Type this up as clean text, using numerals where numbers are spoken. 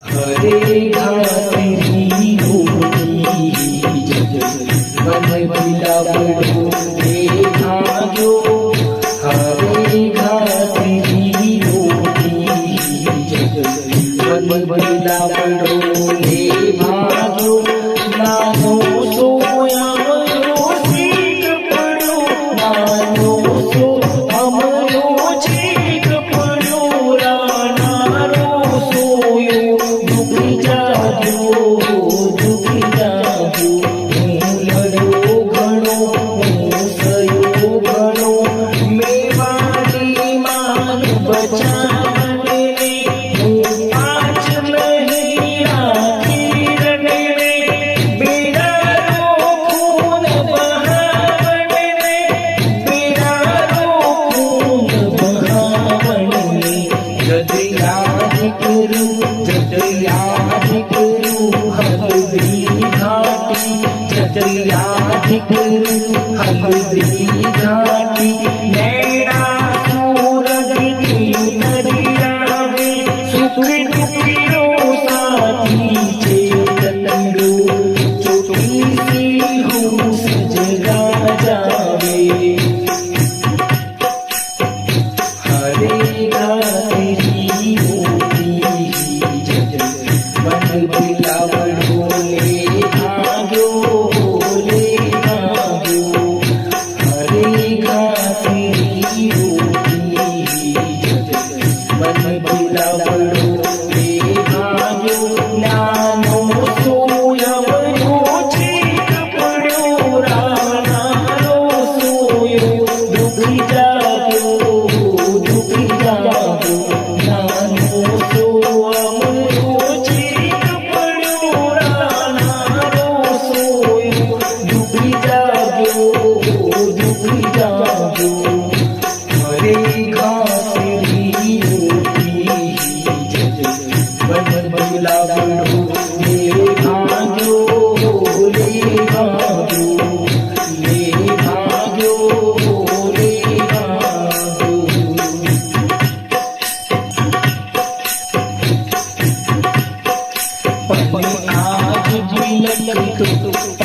हरे घासरी होती वन बिलावड़ो रे भाग्यो हरे घासरी होती वन बिलावड़ो रे भाग्यो नानो सोयावरो सीख पड़ो नानो सो हमरो छीक पड़ो रानारो सोयो दुखी जागो હું લડ્યો ઘણો હું સયો ઘણો મેવાડી માન બચાવને હું પાંચ નહીં રાખી રને બેડારો ખૂન બહાવને બેડારો ખૂન બહાવને જદ યાદ કરું हल्दी घाटी जदयाद करूं हल्दी घाटी नैना सूरज की नदिया में सुख दुखियो साथी चेतनडो चोटी सी हूँ सजगा जावे हरे घाटी होती वन बिलावड़ो ले भाग्यो हरे घासरी होती वन बिलावड़ो ले भाग्यो नानो सोयावरो छीक पड़ो रानारो सोयो दुखी जागो नानो सोयावरो छीक पड़ो रानारो सोयो दुखी जागो हरे घासरी होती वन बिलावड़ो ले भाग्यो ले भाग्यो ले भाग्यो ले भाग्यो आज भी ललक